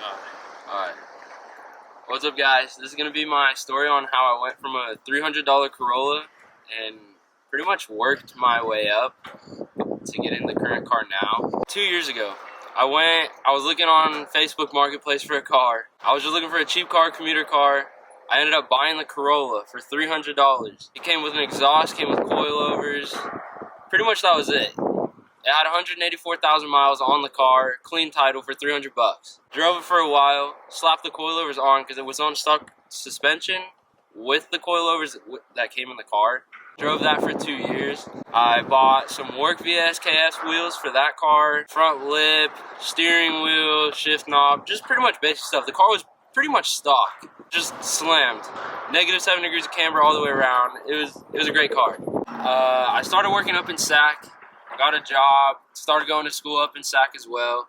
Alright. What's up, guys? This is going to be my story on how I went from a $300 Corolla and pretty much worked my way up to get in the current car now. 2 years ago, I was looking on Facebook Marketplace for a car. I was just looking for a cheap car, commuter car. I ended up buying the Corolla for $300. It came with an exhaust, came with coilovers. Pretty much that was it. It had 184,000 miles on the car, clean title for 300 bucks. Drove it for a while, slapped the coilovers on because it was on stock suspension with the coilovers that came in the car. Drove that for 2 years. I bought some Work VSKS wheels for that car, front lip, steering wheel, shift knob, just pretty much basic stuff. The car was pretty much stock, just slammed. -7 degrees of camber all the way around. It was a great car. I started working up in Sac. Got a job, started going to school up in Sac as well,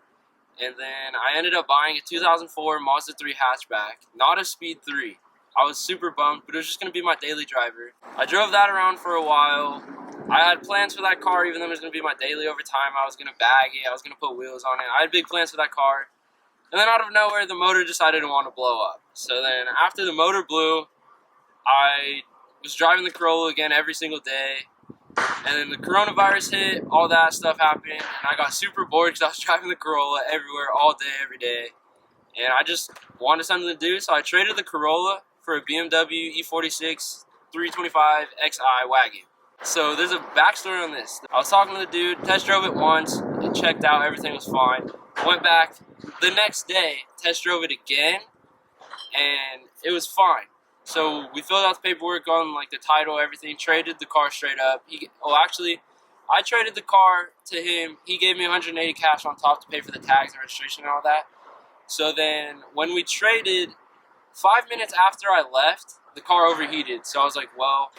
and then I ended up buying a 2004 Mazda 3 hatchback, not a Speed 3. I was super bummed, but it was just going to be my daily driver. I drove that around for a while. I had plans for that car, even though it was going to be my daily over time. I was going to bag it, I was going to put wheels on it. I had big plans for that car, and then out of nowhere, the motor decided to want to blow up. So then after the motor blew, I was driving the Corolla again every single day. And then the coronavirus hit, all that stuff happened, and I got super bored because I was driving the Corolla everywhere, all day, every day. And I just wanted something to do, so I traded the Corolla for a BMW E46 325 Xi wagon. So there's a backstory on this. I was talking to the dude, test drove it once, it checked out, everything was fine. Went back the next day, test drove it again, and it was fine. So we filled out the paperwork on like the title, everything, traded the car straight up. I traded the car to him. He gave me 180 cash on top to pay for the tags and registration and all that. So then when we traded, 5 minutes after I left, the car overheated. So I was like, well,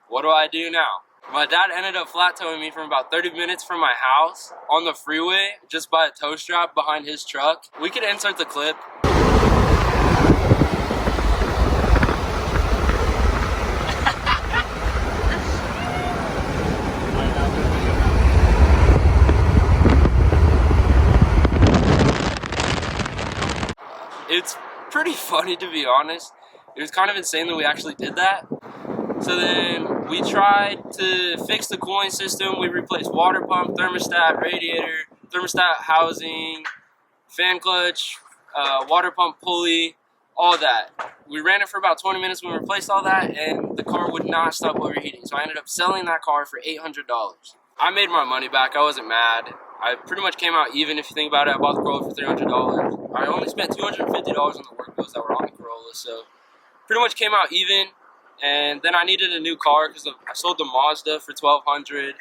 what do I do now? My dad ended up flat towing me from about 30 minutes from my house on the freeway just by a tow strap behind his truck. We could insert the clip. It's pretty funny, to be honest. It was kind of insane that we actually did that. So then we tried to fix the cooling system. We replaced water pump, thermostat, radiator, thermostat housing, fan clutch, water pump pulley, all that. We ran it for about 20 minutes when we replaced all that, and the car would not stop overheating. So I ended up selling that car for $800. I made my money back. I wasn't mad. I pretty much came out even. If you think about it, I bought the Corolla for $300. I only spent $250 on the work bills that were on the Corolla, so pretty much came out even. And then I needed a new car because I sold the Mazda for $1,200.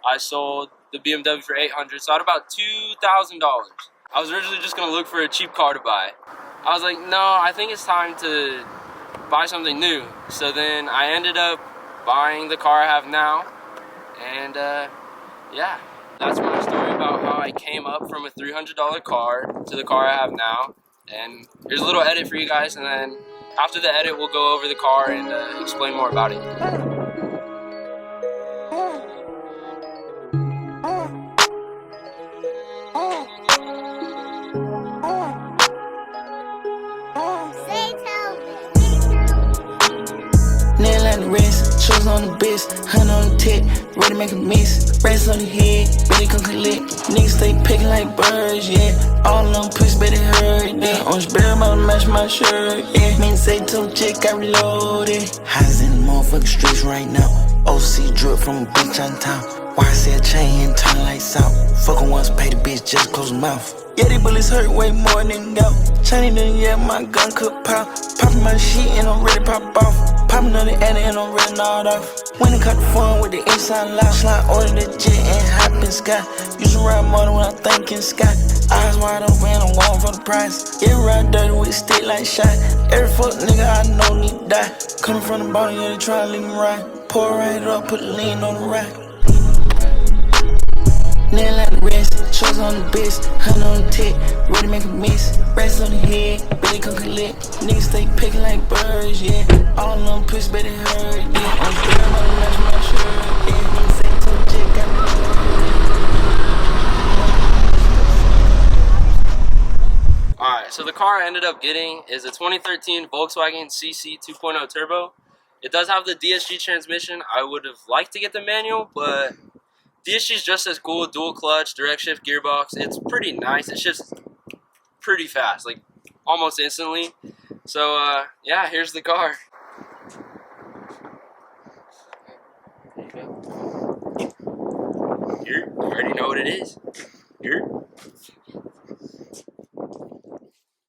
I sold the BMW for $800, so I had about $2,000. I was originally just gonna look for a cheap car to buy. I was like, no, I think it's time to buy something new. So then I ended up buying the car I have now, and yeah. That's my story about how I came up from a $300 car to the car I have now. And here's a little edit for you guys, and then after the edit we'll go over the car and explain more about it. Nail on the wrist, shoes on the bitch, hunt on the tip, ready to make a miss. Rest on the head, ready to come collect. Niggas stay picking like birds, yeah. All them push better hurt, yeah. Orange barrel, about to match my shirt, yeah. Mean say to chick, I reloaded. Highs in the motherfucking streets right now. OC drip from a bitch on town. Why I say a chain, turn lights out. Fuckin' once, pay the bitch, just close the mouth. Yeah, these bullets hurt way more than gout. Chinese done, yeah, my gun could pop. Poppin' my shit and I'm ready to pop off. Poppin' on the adder and I'm ready to nod off. When it cut the phone with the inside loud. Slide order the jet and hop in sky. Used to ride motor when I'm thinking sky. Eyes wide open, I'm going for the prize. Yeah, ride dirty with a stick like shot. Every fuck nigga I know need to die. Coming from the bottom, yeah, they try to leave me right. Pour right up, put the lean on the rack. Nail at the wrist, shoes on the bitch, hunt on the tip, ready to make a miss. Rest on the head, ready to come collect. Niggas stay picking like birds, yeah. All them push better hurt, yeah. I'm still gonna match my shirt, yeah. Niggas say to the chick, got me. Alright, so the car I ended up getting is a 2013 Volkswagen CC 2.0 Turbo. It does have the DSG transmission. I would have liked to get the manual, but DSG is just as cool. Dual clutch, direct shift gearbox. It's pretty nice. It shifts pretty fast, like almost instantly. So yeah, here's the car. There you go. Here, you already know what it is. Here.